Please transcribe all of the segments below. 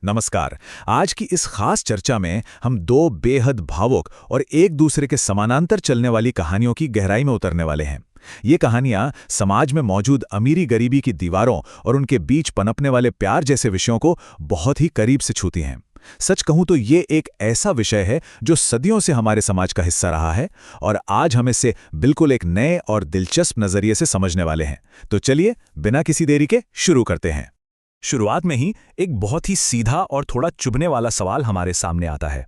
नमस्कार। आज की इस खास चर्चा में हम दो बेहद भावुक और एक दूसरे के समानांतर चलने वाली कहानियों की गहराई में उतरने वाले हैं। ये कहानियां समाज में मौजूद अमीरी गरीबी की दीवारों और उनके बीच पनपने वाले प्यार जैसे विषयों को बहुत ही करीब से छूती हैं। सच कहूं तो ये एक ऐसा विषय है जो सदियों से हमारे समाज का हिस्सा रहा है और आज हम इसे बिल्कुल एक नए और दिलचस्प नजरिए से समझने वाले हैं। तो चलिए बिना किसी देरी के शुरू करते हैं। शुरुआत में ही एक बहुत ही सीधा और थोड़ा चुभने वाला सवाल हमारे सामने आता है।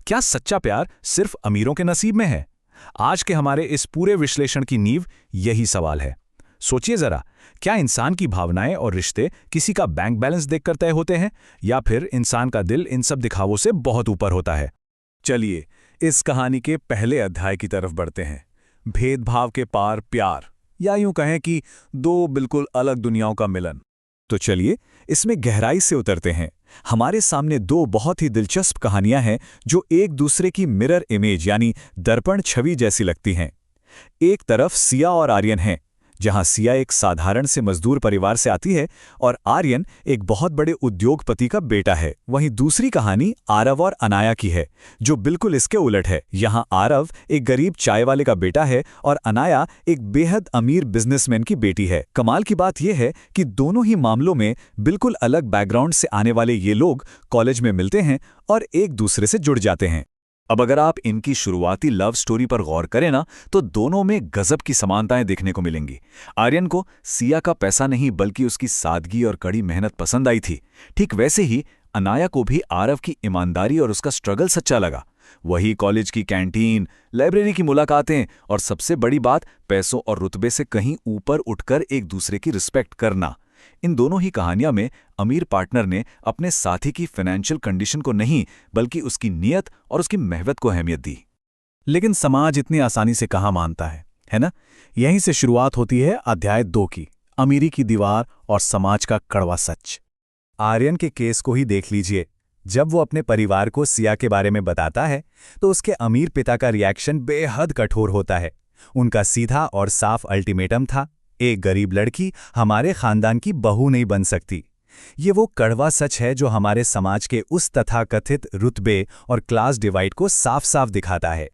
क्या सच्चा प्यार सिर्फ अमीरों के नसीब में है? आज के हमारे इस पूरे विश्लेषण की नींव यही सवाल है। सोचिए जरा, क्या इंसान की भावनाएं और रिश्ते किसी का बैंक बैलेंस देखकर तय होते हैं या फिर इंसान का दिल इन सब दिखावों से बहुत ऊपर होता है? चलिए इस कहानी के पहले अध्याय की तरफ बढ़ते हैं। भेदभाव के पार प्यार, या यूं कहें कि दो बिल्कुल अलग दुनियाओं का मिलन। तो चलिए इसमें गहराई से उतरते हैं। हमारे सामने दो बहुत ही दिलचस्प कहानियां हैं जो एक दूसरे की मिरर इमेज यानी दर्पण छवि जैसी लगती हैं। एक तरफ सिया और आर्यन हैं, जहां सिया एक साधारण से मजदूर परिवार से आती है और आर्यन एक बहुत बड़े उद्योगपति का बेटा है। वहीं दूसरी कहानी आरव और अनाया की है, जो बिल्कुल इसके उलट है। यहां आरव एक गरीब चाय वाले का बेटा है और अनाया एक बेहद अमीर बिजनेसमैन की बेटी है। कमाल की बात यह है कि दोनों ही मामलों में बिल्कुल अलग बैकग्राउंड से आने वाले ये लोग कॉलेज में मिलते हैं और एक दूसरे से जुड़ जाते हैं। अब अगर आप इनकी शुरुआती लव स्टोरी पर गौर करें ना, तो दोनों में गजब की समानताएं देखने को मिलेंगी। आर्यन को सिया का पैसा नहीं बल्कि उसकी सादगी और कड़ी मेहनत पसंद आई थी। ठीक वैसे ही अनाया को भी आरव की ईमानदारी और उसका स्ट्रगल सच्चा लगा। वही कॉलेज की कैंटीन, लाइब्रेरी की मुलाकातें और सबसे बड़ी बात, पैसों और रुतबे से कहीं ऊपर उठकर एक दूसरे की रिस्पेक्ट करना। इन दोनों ही कहानियां में अमीर पार्टनर ने अपने साथी की फाइनेंशियल कंडीशन को नहीं बल्कि उसकी नीयत और उसकी मेहनत को अहमियत दी। लेकिन समाज इतनी आसानी से कहाँ मानता है ना? यहीं से शुरुआत होती है अध्याय 2 की, अमीरी की दीवार और समाज का कड़वा सच। आर्यन के केस को ही देख लीजिए। जब वो अपने परिवार को सिया के बारे में बताता है तो उसके अमीर पिता का रिएक्शन बेहद कठोर होता है। उनका सीधा और साफ अल्टीमेटम था, एक गरीब लड़की हमारे खानदान की बहू नहीं बन सकती। ये वो कड़वा सच है जो हमारे समाज के उस तथाकथित रुतबे और क्लास डिवाइड को साफ साफ दिखाता है।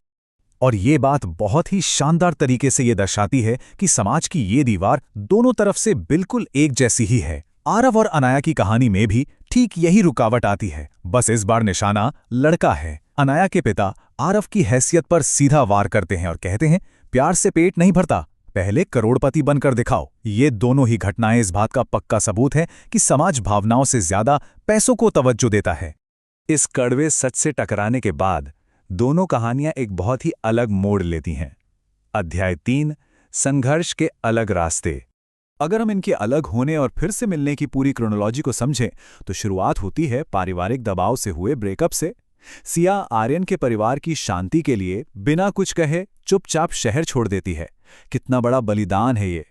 और ये बात बहुत ही शानदार तरीके से ये दर्शाती है कि समाज की ये दीवार दोनों तरफ से बिल्कुल एक जैसी ही है। आरव और अनाया की कहानी में भी ठीक यही रुकावट आती है, बस इस बार निशाना लड़का है। अनाया के पिता आरव की हैसियत पर सीधा वार करते हैं और कहते हैं, प्यार से पेट नहीं भरता, पहले करोड़पति बनकर दिखाओ। ये दोनों ही घटनाएं इस बात का पक्का सबूत है कि समाज भावनाओं से ज्यादा पैसों को तवज्जो देता है। इस कड़वे सच से टकराने के बाद दोनों कहानियां एक बहुत ही अलग मोड़ लेती हैं। अध्याय 3, संघर्ष के अलग रास्ते। अगर हम इनके अलग होने और फिर से मिलने की पूरी क्रोनोलॉजी को समझें तो शुरुआत होती है पारिवारिक दबाव से हुए ब्रेकअप से। सिया आर्यन के परिवार की शांति के लिए बिना कुछ कहे चुपचाप शहर छोड़ देती है। कितना बड़ा बलिदान है ये।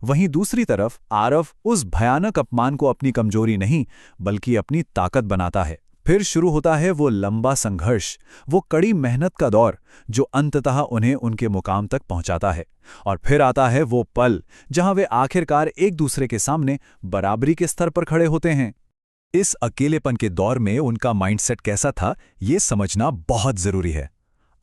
वहीं दूसरी तरफ आरव उस भयानक अपमान को अपनी कमजोरी नहीं बल्कि अपनी ताकत बनाता है। फिर शुरू होता है वो लंबा संघर्ष, वो कड़ी मेहनत का दौर जो अंततः उन्हें उनके मुकाम तक पहुंचाता है। और फिर आता है वो पल जहां वे आखिरकार एक दूसरे के सामने बराबरी के स्तर पर खड़े होते हैं। इस अकेलेपन के दौर में उनका माइंडसेट कैसा था, ये समझना बहुत जरूरी है।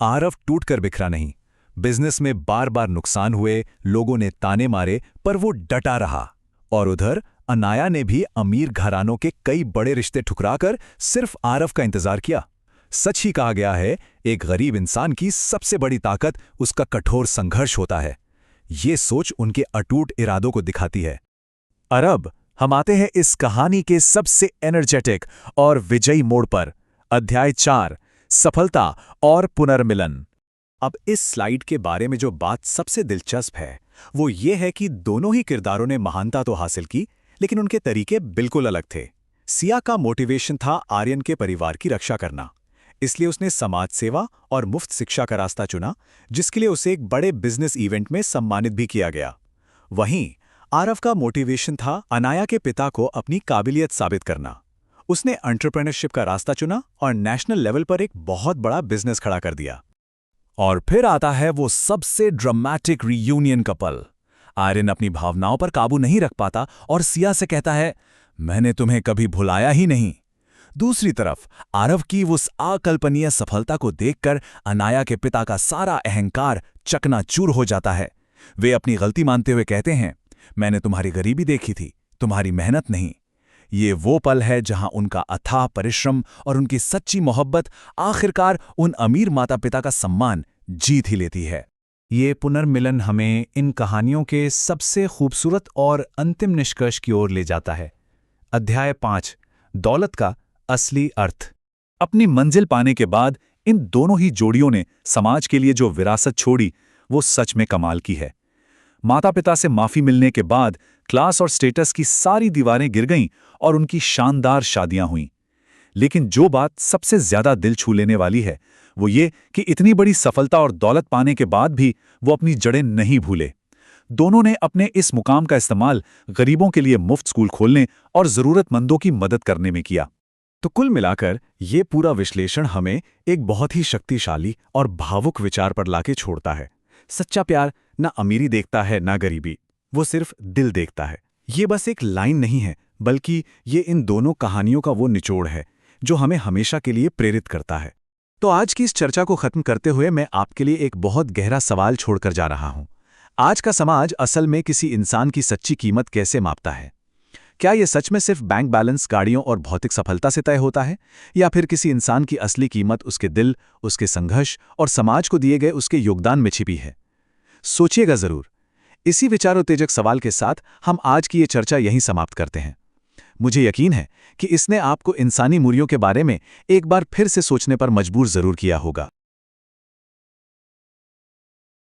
आरव टूटकर बिखरा नहीं। बिजनेस में बार बार नुकसान हुए, लोगों ने ताने मारे, पर वो डटा रहा। और उधर अनाया ने भी अमीर घरानों के कई बड़े रिश्ते ठुकराकर सिर्फ आरव का इंतजार किया। सच ही कहा गया है, एक गरीब इंसान की सबसे बड़ी ताकत उसका कठोर संघर्ष होता है। ये सोच उनके अटूट इरादों को दिखाती है। अब हम आते हैं इस कहानी के सबसे एनर्जेटिक और विजयी मोड़ पर। अध्याय 4, सफलता और पुनर्मिलन। अब इस स्लाइड के बारे में जो बात सबसे दिलचस्प है वो ये है कि दोनों ही किरदारों ने महानता तो हासिल की, लेकिन उनके तरीके बिल्कुल अलग थे। सिया का मोटिवेशन था आर्यन के परिवार की रक्षा करना, इसलिए उसने समाज सेवा और मुफ्त शिक्षा का रास्ता चुना, जिसके लिए उसे एक बड़े बिजनेस इवेंट में सम्मानित भी किया गया। वहीं आरव का मोटिवेशन था अनाया के पिता को अपनी काबिलियत साबित करना। उसने एंटरप्रेन्योरशिप का रास्ता चुना और नेशनल लेवल पर एक बहुत बड़ा बिजनेस खड़ा कर दिया। और फिर आता है वो सबसे ड्रामेटिक रीयूनियन का पल। आर्यन अपनी भावनाओं पर काबू नहीं रख पाता और सिया से कहता है, मैंने तुम्हें कभी भुलाया ही नहीं। दूसरी तरफ आरव की उस अकल्पनीय सफलता को देखकर अनाया के पिता का सारा अहंकार चकनाचूर हो जाता है। वे अपनी गलती मानते हुए कहते हैं, मैंने तुम्हारी गरीबी देखी थी, तुम्हारी मेहनत नहीं। ये वो पल है जहां उनका अथाह परिश्रम और उनकी सच्ची मोहब्बत आखिरकार उन अमीर माता पिता का सम्मान जीत ही लेती है। ये पुनर्मिलन हमें इन कहानियों के सबसे खूबसूरत और अंतिम निष्कर्ष की ओर ले जाता है। अध्याय 5, दौलत का असली अर्थ। अपनी मंजिल पाने के बाद इन दोनों ही जोड़ियों ने समाज के लिए जो विरासत छोड़ी वो सच में कमाल की है। माता पिता से माफी मिलने के बाद क्लास और स्टेटस की सारी दीवारें गिर गईं और उनकी शानदार शादियां हुईं। लेकिन जो बात सबसे ज्यादा दिल छू लेने वाली है वो ये कि इतनी बड़ी सफलता और दौलत पाने के बाद भी वो अपनी जड़ें नहीं भूले। दोनों ने अपने इस मुकाम का इस्तेमाल गरीबों के लिए मुफ्त स्कूल खोलने और जरूरतमंदों की मदद करने में किया। तो कुल मिलाकर ये पूरा विश्लेषण हमें एक बहुत ही शक्तिशाली और भावुक विचार पर लाके छोड़ता है। सच्चा प्यार ना अमीरी देखता है ना गरीबी, वो सिर्फ दिल देखता है। ये बस एक लाइन नहीं है, बल्कि ये इन दोनों कहानियों का वो निचोड़ है जो हमें हमेशा के लिए प्रेरित करता है। तो आज की इस चर्चा को खत्म करते हुए मैं आपके लिए एक बहुत गहरा सवाल छोड़कर जा रहा हूं। आज का समाज असल में किसी इंसान की सच्ची कीमत कैसे मापता है? क्या यह सच में सिर्फ बैंक बैलेंस, गाड़ियों और भौतिक सफलता से तय होता है, या फिर किसी इंसान की असली कीमत उसके दिल, उसके संघर्ष और समाज को दिए गए उसके योगदान में छिपी है? सोचिएगा जरूर। इसी विचारोत्तेजक सवाल के साथ हम आज की ये चर्चा यहीं समाप्त करते हैं। मुझे यकीन है कि इसने आपको इंसानी मूल्यों के बारे में एक बार फिर से सोचने पर मजबूर जरूर किया होगा।